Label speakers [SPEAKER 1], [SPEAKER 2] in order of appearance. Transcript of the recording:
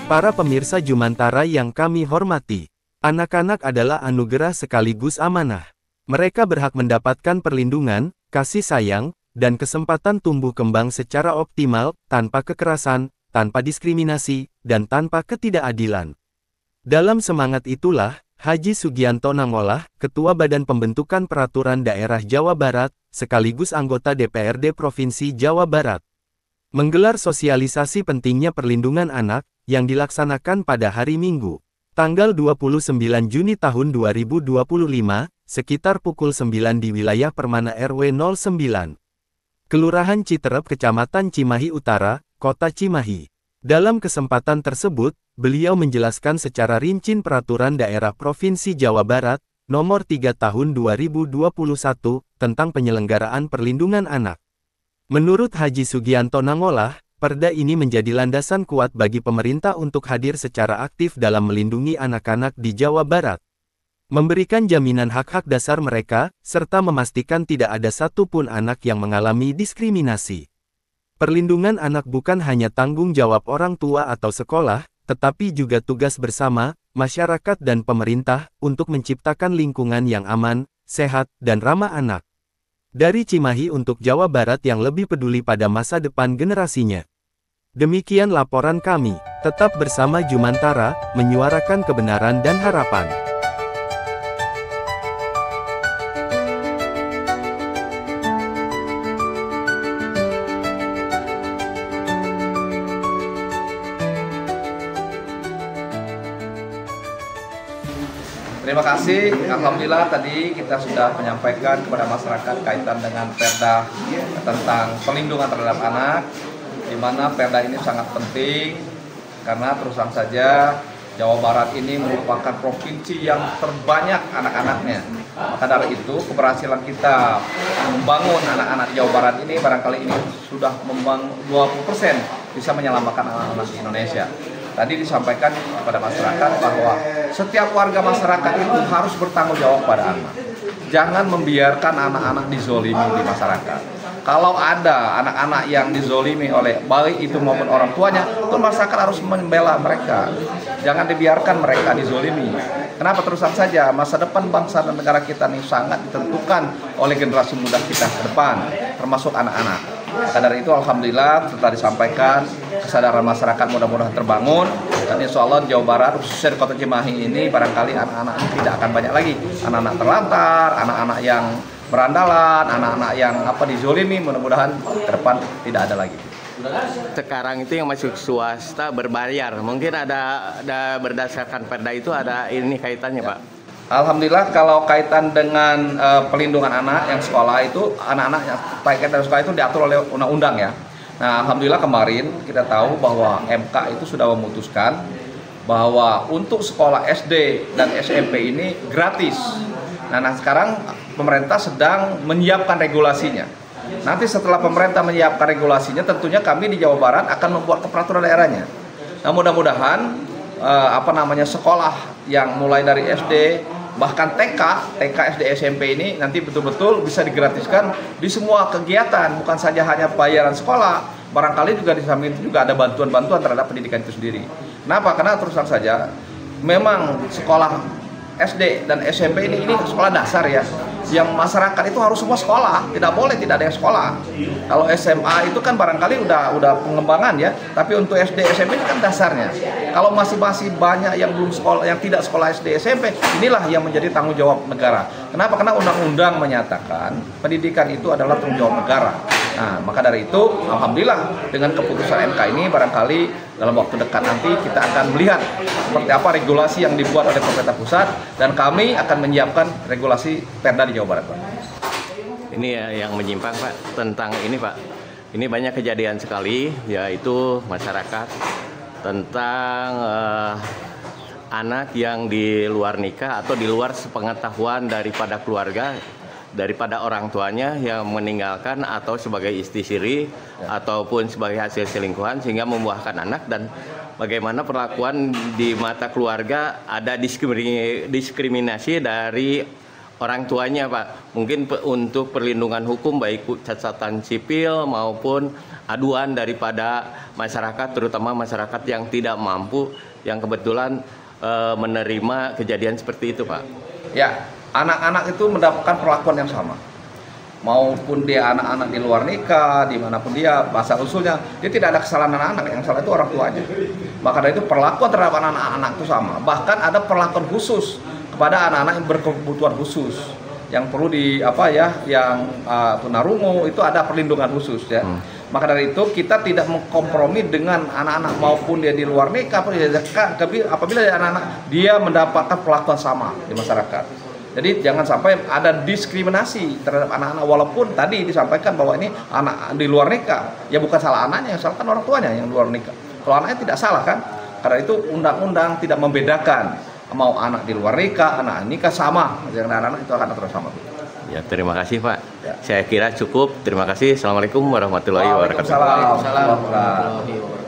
[SPEAKER 1] Para pemirsa Jumantara yang kami hormati, anak-anak adalah anugerah sekaligus amanah. Mereka berhak mendapatkan perlindungan, kasih sayang, dan kesempatan tumbuh kembang secara optimal, tanpa kekerasan, tanpa diskriminasi, dan tanpa ketidakadilan. Dalam semangat itulah, Haji Sugianto Nangolah, Ketua Badan Pembentukan Peraturan Daerah Jawa Barat, sekaligus anggota DPRD Provinsi Jawa Barat, menggelar sosialisasi pentingnya perlindungan anak, yang dilaksanakan pada hari Minggu, tanggal 29 Juni tahun 2025, sekitar pukul 9 di wilayah Permana RW 09. Kelurahan Citerep, Kecamatan Cimahi Utara, Kota Cimahi. Dalam kesempatan tersebut, beliau menjelaskan secara rinci Peraturan Daerah Provinsi Jawa Barat, Nomor 3 Tahun 2021, tentang penyelenggaraan perlindungan anak. Menurut Haji Sugianto Nangolah, Perda ini menjadi landasan kuat bagi pemerintah untuk hadir secara aktif dalam melindungi anak-anak di Jawa Barat, memberikan jaminan hak-hak dasar mereka, serta memastikan tidak ada satupun anak yang mengalami diskriminasi. Perlindungan anak bukan hanya tanggung jawab orang tua atau sekolah, tetapi juga tugas bersama, masyarakat dan pemerintah, untuk menciptakan lingkungan yang aman, sehat, dan ramah anak. Dari Cimahi untuk Jawa Barat yang lebih peduli pada masa depan generasinya. Demikian laporan kami, tetap bersama Jumantara, menyuarakan kebenaran dan harapan.
[SPEAKER 2] Terima kasih, alhamdulillah tadi kita sudah menyampaikan kepada masyarakat kaitan dengan Perda tentang perlindungan terhadap anak, di mana Perda ini sangat penting karena terus terang saja Jawa Barat ini merupakan provinsi yang terbanyak anak-anaknya. Maka dari itu keberhasilan kita membangun anak-anak Jawa Barat ini barangkali ini sudah membangun 20% bisa menyelamatkan anak-anak Indonesia. Tadi disampaikan kepada masyarakat bahwa setiap warga masyarakat itu harus bertanggung jawab pada anak. Jangan membiarkan anak-anak dizolimi di masyarakat. Kalau ada anak-anak yang dizolimi oleh baik itu maupun orang tuanya, itu masyarakat harus membela mereka. Jangan dibiarkan mereka dizolimi. Kenapa? Terusan saja masa depan bangsa dan negara kita ini sangat ditentukan oleh generasi muda kita ke depan, termasuk anak-anak. Maka dari itu alhamdulillah setelah disampaikan kesadaran masyarakat mudah-mudahan terbangun dan insya Allah Jawa Barat khususnya di Kota Cimahi ini barangkali anak-anak ini tidak akan banyak lagi anak-anak terlantar, anak-anak yang berandalan, anak-anak yang dizolimi, mudah-mudahan ke depan tidak ada lagi.
[SPEAKER 3] Sekarang itu yang masuk swasta berbayar, mungkin ada berdasarkan Perda itu ada ini kaitannya Pak?
[SPEAKER 2] Alhamdulillah kalau kaitan dengan pelindungan anak yang sekolah itu anak-anak yang kaitan sekolah itu diatur oleh undang-undang ya. Nah alhamdulillah kemarin kita tahu bahwa MK itu sudah memutuskan bahwa untuk sekolah SD dan SMP ini gratis. Nah sekarang pemerintah sedang menyiapkan regulasinya. Nanti setelah pemerintah menyiapkan regulasinya tentunya kami di Jawa Barat akan membuat peraturan daerahnya. Nah mudah-mudahan sekolah yang mulai dari SD bahkan TK, SD, SMP ini nanti betul-betul bisa digratiskan di semua kegiatan, bukan saja hanya bayaran sekolah, barangkali juga di samping itu juga ada bantuan-bantuan terhadap pendidikan itu sendiri. Kenapa? Karena terus terang saja memang sekolah SD dan SMP ini sekolah dasar ya, yang masyarakat itu harus semua sekolah, tidak boleh tidak ada yang sekolah. Kalau SMA itu kan barangkali udah pengembangan ya, tapi untuk SD SMP ini kan dasarnya. Kalau masih banyak yang belum sekolah, yang tidak sekolah SD SMP, inilah yang menjadi tanggung jawab negara. Kenapa? Karena undang-undang menyatakan pendidikan itu adalah tanggung jawab negara. Nah, maka dari itu, alhamdulillah dengan keputusan MK ini barangkali dalam waktu dekat nanti kita akan melihat seperti apa regulasi yang dibuat oleh pemerintah pusat dan kami akan menyiapkan regulasi Perda di Jawa Barat, Pak.
[SPEAKER 3] Ini ya yang menyimpang Pak tentang ini Pak. Ini banyak kejadian sekali, yaitu masyarakat tentang anak yang di luar nikah atau di luar sepengetahuan daripada keluarga, daripada orang tuanya yang meninggalkan atau sebagai istri siri ataupun sebagai hasil selingkuhan sehingga membuahkan anak, dan bagaimana perlakuan di mata keluarga ada diskriminasi dari orang tuanya, Pak. Mungkin untuk perlindungan hukum baik catatan sipil maupun aduan daripada masyarakat, terutama masyarakat yang tidak mampu, yang kebetulan menerima kejadian seperti itu, Pak.
[SPEAKER 2] Ya, anak-anak itu mendapatkan perlakuan yang sama. Maupun dia anak-anak di luar nikah, dimanapun dia, asal usulnya, dia tidak ada kesalahan anak-anak, yang salah itu orang tuanya. Maka dari itu perlakuan terhadap anak-anak itu sama. Bahkan ada perlakuan khusus kepada anak-anak yang berkebutuhan khusus, yang perlu yang tunarungu itu ada perlindungan khusus ya. Maka dari itu kita tidak mengkompromi dengan anak-anak maupun dia di luar nikah, apabila anak-anak dia mendapatkan perlakuan sama di masyarakat. Jadi jangan sampai ada diskriminasi terhadap anak-anak, walaupun tadi disampaikan bahwa ini anak di luar nikah, ya bukan salah anaknya, yang salah kan orang tuanya yang di luar nikah. Kalau anaknya tidak salah kan, karena itu undang-undang tidak membedakan mau anak di luar nikah, anak nikah sama, dengan anak-anak itu akan terus sama.
[SPEAKER 3] Ya, terima kasih Pak.
[SPEAKER 2] Ya.
[SPEAKER 3] Saya kira cukup. Terima kasih. Assalamualaikum warahmatullahi wabarakatuh.
[SPEAKER 2] Waalaikumsalam warahmatullahi wabarakatuh.